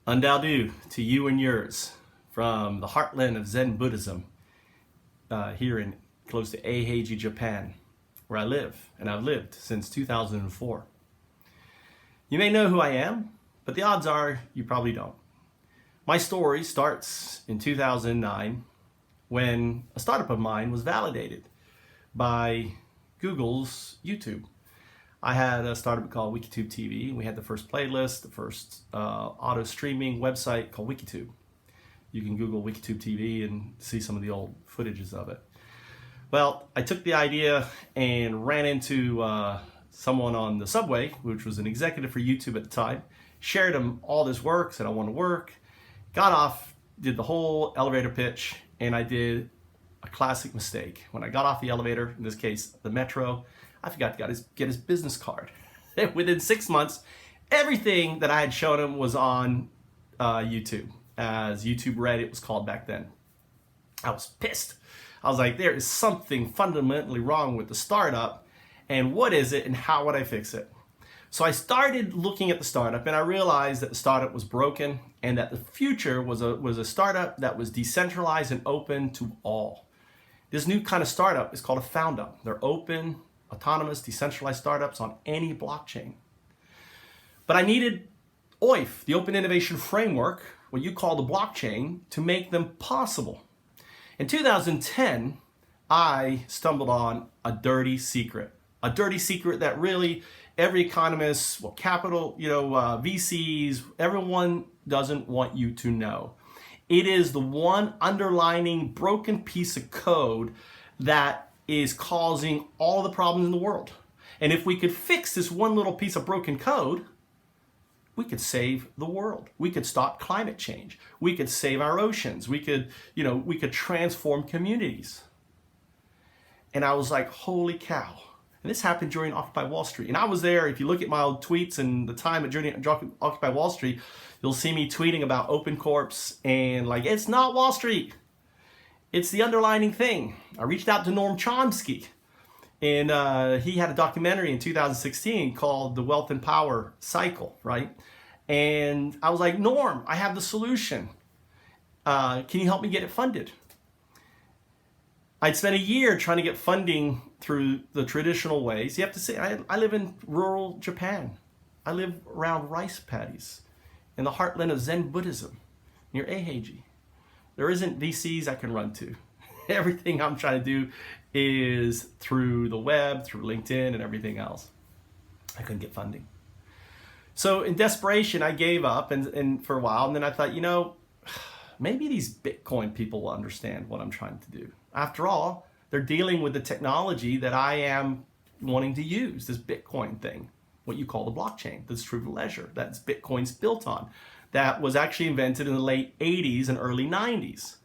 Undadu to you and yours from the heartland of Zen Buddhism here in close to Eiheiji, Japan, where I live, and I've lived since 2004. You may know who I am, but the odds are you probably don't. My story starts in 2009 when a startup of mine was validated by Google's YouTube. I had a startup called Wikitube TV. We had the first playlist, the first auto streaming website called Wikitube. You can Google Wikitube TV and see some of the old footages of it. Well, I took the idea and ran into someone on the subway, which was an executive for YouTube at the time, shared him all this work, said I want to work, got off, did the whole elevator pitch, and I did a classic mistake. When I got off the elevator, in this case, the metro, I forgot to get his business card. Within 6 months, everything that I had shown him was on YouTube, as YouTube Red it was called back then. I was pissed. I was like, there is something fundamentally wrong with the startup, and what is it, and how would I fix it? So I started looking at the startup, and I realized that the startup was broken, and that the future was a startup that was decentralized and open to all. This new kind of startup is called a Foundup. They're open, autonomous, decentralized startups on any blockchain. But I needed OIF, the Open Innovation Framework, what you call the blockchain, to make them possible. In 2010, I stumbled on a dirty secret that really every economist, well, capital, VCs, everyone doesn't want you to know. It is the one underlining broken piece of code that is causing all the problems in the world. And if we could fix this one little piece of broken code, we could save the world. We could stop climate change. We could save our oceans. We could transform communities. And I was like, holy cow. And this happened during Occupy Wall Street. And I was there. If you look at my old tweets and the time at Occupy Wall Street, you'll see me tweeting about Open Corps and like, it's not Wall Street. It's the underlining thing. I reached out to Noam Chomsky, and he had a documentary in 2016 called The Wealth and Power Cycle, right? And I was like, Norm, I have the solution. Can you help me get it funded? I'd spent a year trying to get funding through the traditional ways. You have to say, I live in rural Japan. I live around rice paddies in the heartland of Zen Buddhism near Eiheiji. There isn't VCs I can run to. Everything I'm trying to do is through the web, through LinkedIn and everything else. I couldn't get funding. So in desperation, I gave up and for a while, and then I thought, maybe these Bitcoin people will understand what I'm trying to do. After all, they're dealing with the technology that I am wanting to use, this Bitcoin thing, what you call the blockchain, the distributed ledger that Bitcoin's built on. That was actually invented in the late 80s and early 90s.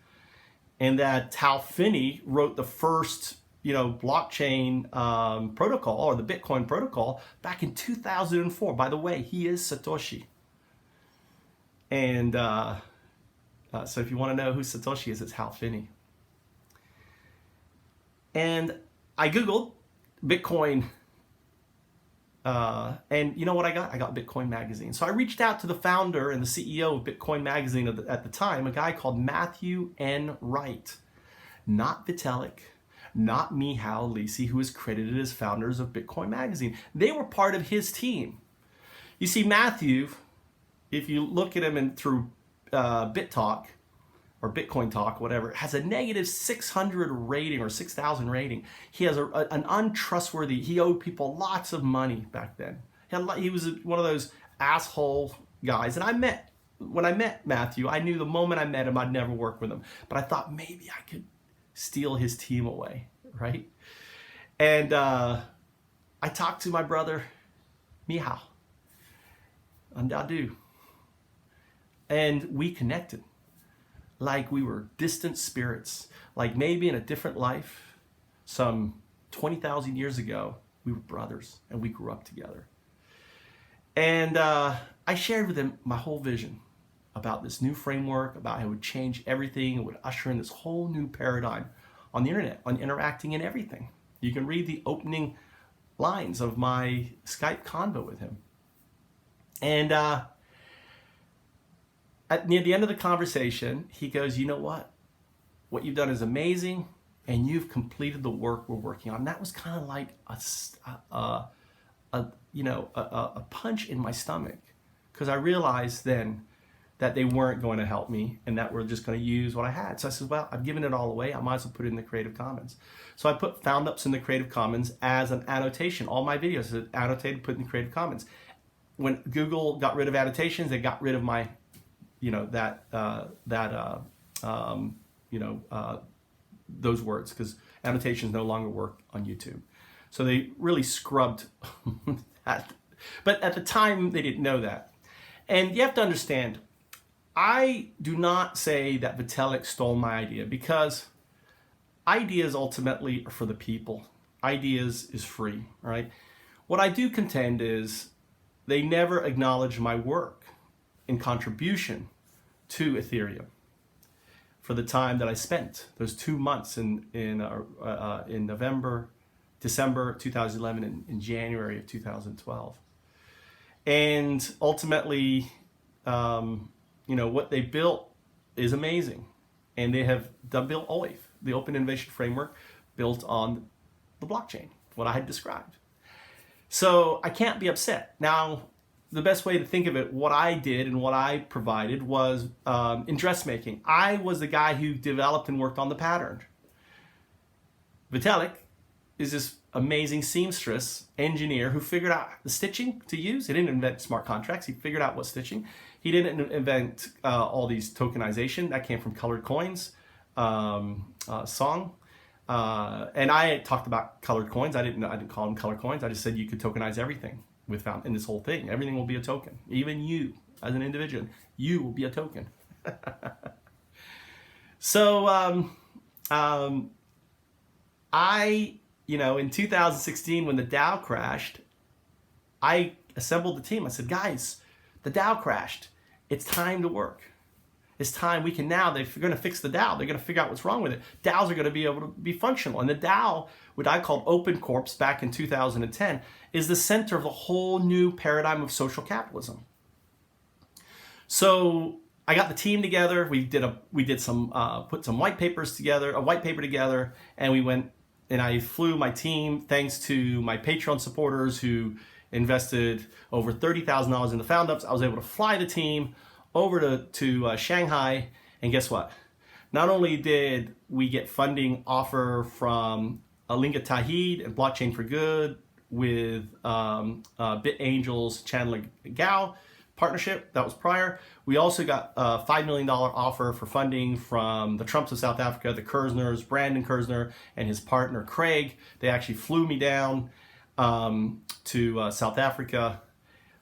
And that Hal Finney wrote the first, blockchain protocol, or the Bitcoin protocol, back in 2004. By the way, he is Satoshi. And so if you want to know who Satoshi is, it's Hal Finney. And I Googled Bitcoin. And you know what I got? I got Bitcoin Magazine. So I reached out to the founder and the CEO of Bitcoin Magazine at the time, a guy called Matthew N. Wright. Not Vitalik, not Michal Lisi, who is credited as founders of Bitcoin Magazine. They were part of his team. You see, Matthew, if you look at him through BitTalk, or Bitcoin Talk, whatever, has a negative 600 rating or 6,000 rating. He has an untrustworthy, he owed people lots of money back then. He was one of those asshole guys. And when I met Matthew, I knew the moment I met him, I'd never work with him. But I thought maybe I could steal his team away, right? And I talked to my brother, Michal, Undadu, and we connected. Like we were distant spirits, like maybe in a different life, some 20,000 years ago, we were brothers and we grew up together. And I shared with him my whole vision about this new framework, about how it would change everything, it would usher in this whole new paradigm on the internet, on interacting in everything. You can read the opening lines of my Skype convo with him. And at near the end of the conversation, he goes, you know what? What you've done is amazing, and you've completed the work we're working on. And that was kind of like a punch in my stomach, because I realized then that they weren't going to help me and that we're just going to use what I had. So I said, well, I've given it all away. I might as well put it in the Creative Commons. So I put Foundups in the Creative Commons as an annotation. All my videos are annotated, put in the Creative Commons. When Google got rid of annotations, they got rid of my, those words, because annotations no longer work on YouTube. So they really scrubbed that. But at the time, they didn't know that. And you have to understand, I do not say that Vitalik stole my idea, because ideas ultimately are for the people. Ideas is free, all right? What I do contend is they never acknowledge my work in contribution to Ethereum for the time that I spent, those 2 months in November, December 2011, and in January of 2012. And ultimately, what they built is amazing. And they have built OIF, the Open Innovation Framework, built on the blockchain, what I had described. So I can't be upset. Now, the best way to think of it, what I did and what I provided was in dressmaking. I was the guy who developed and worked on the pattern. Vitalik is this amazing seamstress engineer who figured out the stitching to use. He didn't invent smart contracts. He figured out what stitching. He didn't invent all these tokenization. That came from Colored Coins song. And I talked about colored coins. I didn't call them colored coins. I just said you could tokenize everything in this whole thing. Everything will be a token. Even you, as an individual, you will be a token. So in 2016, when the Dow crashed, I assembled the team. I said, guys, the Dow crashed. It's time to work. It's time. We can now, they're going to fix the Dow. They're going to figure out what's wrong with it. DAOs are going to be able to be functional. And the Dow, what I called Open Corps back in 2010, is the center of a whole new paradigm of social capitalism. So I got the team together. Put some white paper together, and we went, and I flew my team, thanks to my Patreon supporters who invested over $30,000 in the Foundups. I was able to fly the team over to Shanghai, and guess what? Not only did we get funding offer from Alinga Tahid and Blockchain for Good with BitAngel's Chandler Gao partnership, that was prior. We also got a $5 million offer for funding from the Trumps of South Africa, the Kersners, Brandon Kersner and his partner Craig. They actually flew me down to South Africa,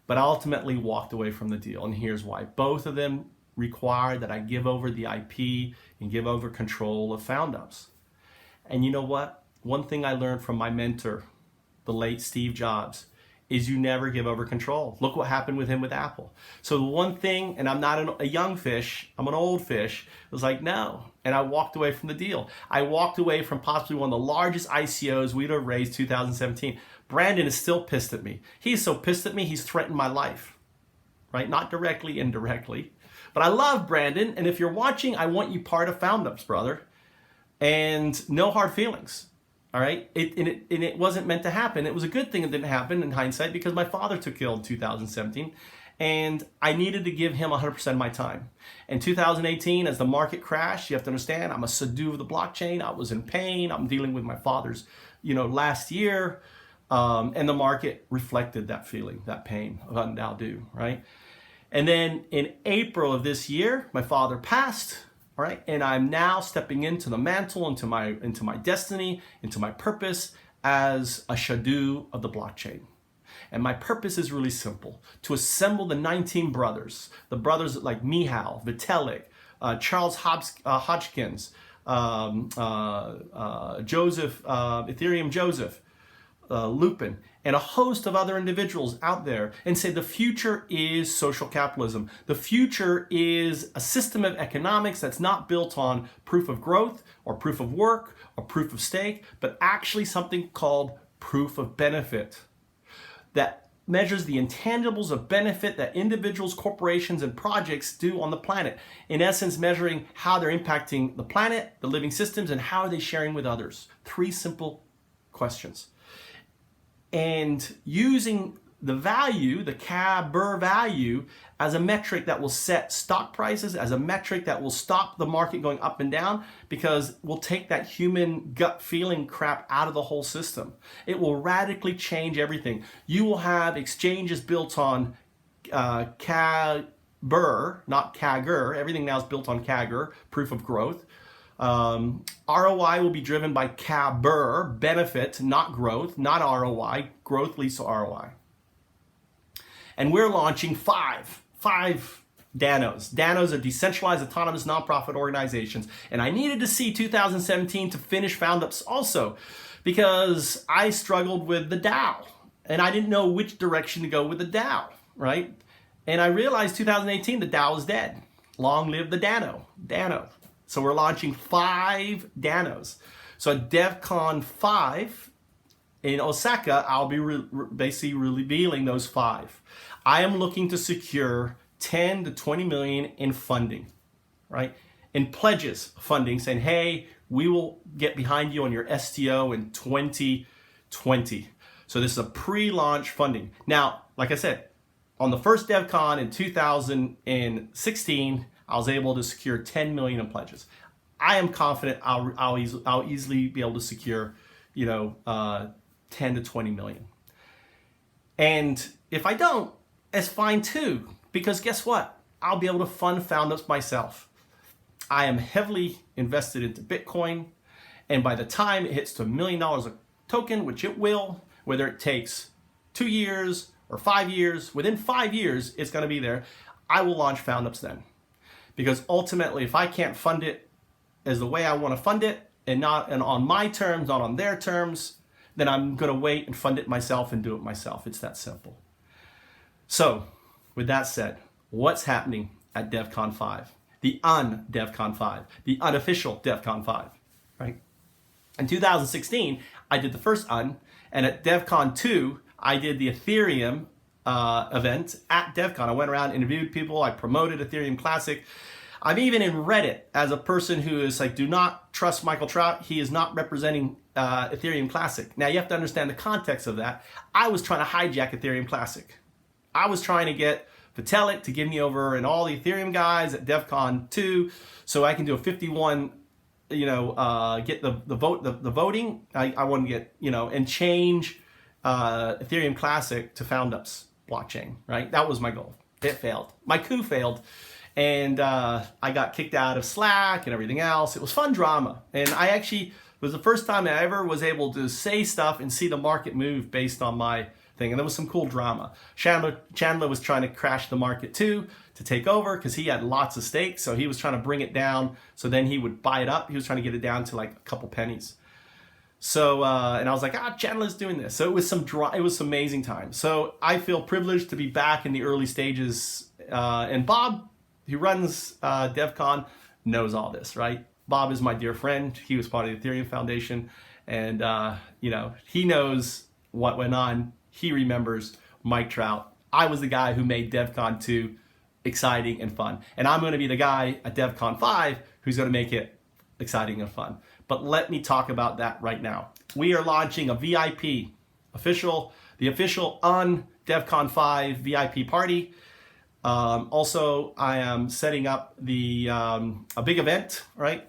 but I ultimately walked away from the deal, and here's why. Both of them required that I give over the IP and give over control of Foundups. And you know what? One thing I learned from my mentor, the late Steve Jobs, is you never give over control. Look what happened with him with Apple. So the one thing, and I'm not a young fish, I'm an old fish, was like, no. And I walked away from the deal. I walked away from possibly one of the largest ICOs we'd have raised 2017. Brandon is still pissed at me. He's so pissed at me, he's threatened my life, right? Not directly, indirectly. But I love Brandon, and if you're watching, I want you part of Foundups, brother. And no hard feelings. All right, it wasn't meant to happen. It was a good thing it didn't happen in hindsight, because my father took ill in 2017, and I needed to give him 100% of my time. In 2018, as the market crashed, you have to understand, I'm a Sadhu of the blockchain. I was in pain. I'm dealing with my father's, last year, and the market reflected that feeling, that pain of undue, right? And then in April of this year, my father passed. All right, and I'm now stepping into the mantle, into my destiny, into my purpose as a Sadhu of the blockchain. And my purpose is really simple: to assemble the 19 brothers, the brothers like Mihal, Vitalik, Charles Hodgkins, Joseph, Ethereum Joseph, Lupin, and a host of other individuals out there, and say the future is social capitalism. The future is a system of economics that's not built on proof of growth or proof of work or proof of stake, but actually something called proof of benefit. That measures the intangibles of benefit that individuals, corporations, and projects do on the planet. In essence, measuring how they're impacting the planet, the living systems, and how are they sharing with others. 3 simple questions. And using the value, the CABR value, as a metric that will set stock prices, as a metric that will stop the market going up and down, because we'll take that human gut feeling crap out of the whole system. It will radically change everything. You will have exchanges built on CABR, not CAGR. Everything now is built on CAGR, proof of growth. ROI will be driven by CABR, benefit, not growth, not ROI. Growth leads to ROI. And we're launching five DANOs. DANOs are decentralized autonomous nonprofit organizations. And I needed to see 2017 to finish Foundups also, because I struggled with the DAO and I didn't know which direction to go with the DAO, right? And I realized 2018 the DAO is dead. Long live the DANO. So we're launching 5 DANOs. So at Devcon5 in Osaka, I'll be basically revealing those 5. I am looking to secure 10 to 20 million in funding, right? In pledges funding, saying, hey, we will get behind you on your STO in 2020. So this is a pre-launch funding. Now, like I said, on the first DevCon in 2016, I was able to secure 10 million in pledges. I am confident I'll easily be able to secure, 10 to 20 million. And if I don't, it's fine too, because guess what? I'll be able to fund Foundups myself. I am heavily invested into Bitcoin, and by the time it hits to $1 million a token, which it will, whether it takes 2 years or 5 years, within 5 years, it's gonna be there. I will launch Foundups then. Because ultimately, if I can't fund it as the way I want to fund it, and on my terms, not on their terms, then I'm going to wait and fund it myself and do it myself. It's that simple. So, with that said, what's happening at Devcon5? The un-Devcon5, the unofficial Devcon5, right? In 2016, I did the first un, and at Devcon2, I did the Ethereum event at Devcon. I went around, interviewed people, I promoted Ethereum Classic. I'm even in Reddit as a person who is like, do not trust Michael Trout. He is not representing Ethereum Classic. Now you have to understand the context of that. I was trying to hijack Ethereum Classic. I was trying to get Vitalik to give me over and all the Ethereum guys at Devcon 2 so I can do a 51, get the voting. I want to get, and change Ethereum Classic to Foundups blockchain, right? That was my goal. It failed. My coup failed. And I got kicked out of Slack and everything else. It was fun drama. And it was the first time I ever was able to say stuff and see the market move based on my thing. And there was some cool drama. Chandler was trying to crash the market too, to take over, because he had lots of stakes. So he was trying to bring it down. So then he would buy it up. He was trying to get it down to like a couple pennies. So, and I was like, Chandler's doing this. So it was it was some amazing time. So I feel privileged to be back in the early stages. And Bob, who runs Devcon, knows all this, right? Bob is my dear friend. He was part of the Ethereum Foundation. And, he knows what went on. He remembers Mike Trout. I was the guy who made Devcon 2 exciting and fun. And I'm going to be the guy at Devcon 5 who's going to make it exciting and fun. But let me talk about that right now. We are launching a VIP, the official on Devcon 5 VIP party. Also, I am setting up a big event, right?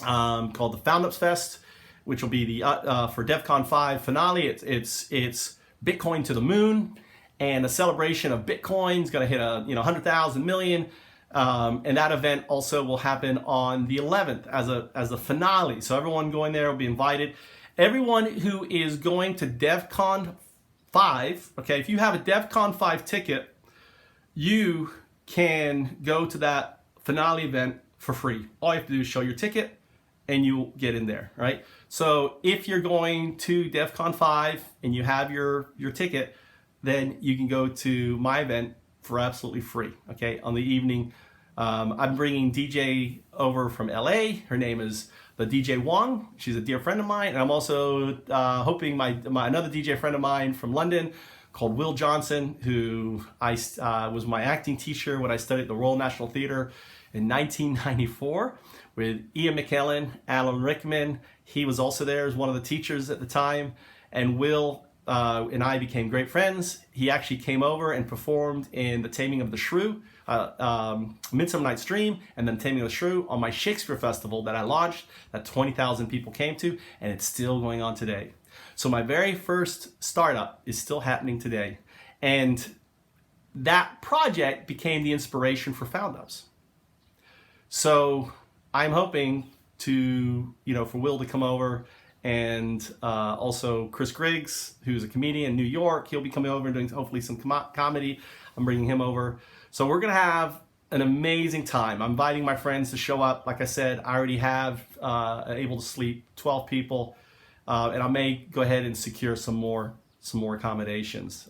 Called the Foundups Fest, which will be the for Devcon 5 finale. It's Bitcoin to the moon, and a celebration of Bitcoin is going to hit 100,000 million. And that event also will happen on the 11th as a finale. So everyone going there will be invited. Everyone who is going to Devcon 5, okay, if you have a Devcon 5 ticket, you can go to that finale event for free. All you have to do is show your ticket and you'll get in there, right? So if you're going to Devcon 5 and you have your ticket, then you can go to my event for absolutely free, okay, on the evening. I'm bringing DJ over from LA. Her name is the DJ Wong. She's a dear friend of mine. And I'm also hoping my another DJ friend of mine from London called Will Johnson, who was my acting teacher when I studied at the Royal National Theatre in 1994 with Ian McKellen, Alan Rickman. He was also there as one of the teachers at the time. And Will and I became great friends. He actually came over and performed in The Taming of the Shrew, Midsummer Night's Dream, and then Taming of the Shrew on my Shakespeare Festival that I launched, that 20,000 people came to, and it's still going on today. So my very first startup is still happening today. And that project became the inspiration for Foundups. So I'm hoping to, for Will to come over, and also Chris Griggs, who's a comedian in New York. He'll be coming over and doing hopefully some comedy. I'm bringing him over. So we're going to have an amazing time. I'm inviting my friends to show up. Like I said, I already have able to sleep 12 people. And I may go ahead and secure some more accommodations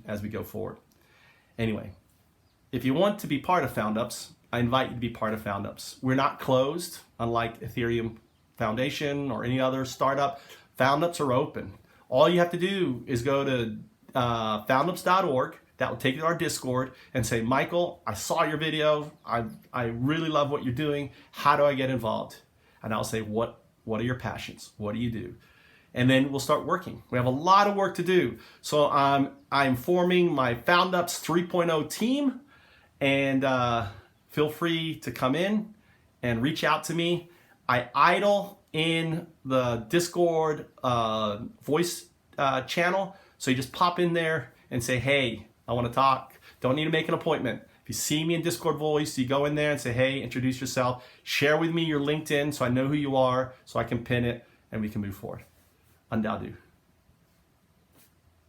as we go forward. Anyway, if you want to be part of Foundups, I invite you to be part of Foundups. We're not closed, unlike Ethereum Foundation or any other startup. Foundups are open. All you have to do is go to foundups.org. That will take you to our Discord and say, Michael, I saw your video. I really love what you're doing. How do I get involved? And I'll say, what are your passions? What do you do? And then we'll start working. We have a lot of work to do. So I'm forming my Foundups 3.0 team, and feel free to come in and reach out to me. I idle in the Discord voice channel. So you just pop in there and say, hey, I want to talk. Don't need to make an appointment. If you see me in Discord voice, you go in there and say, hey, introduce yourself. Share with me your LinkedIn so I know who you are, so I can pin it and we can move forward. Andadu.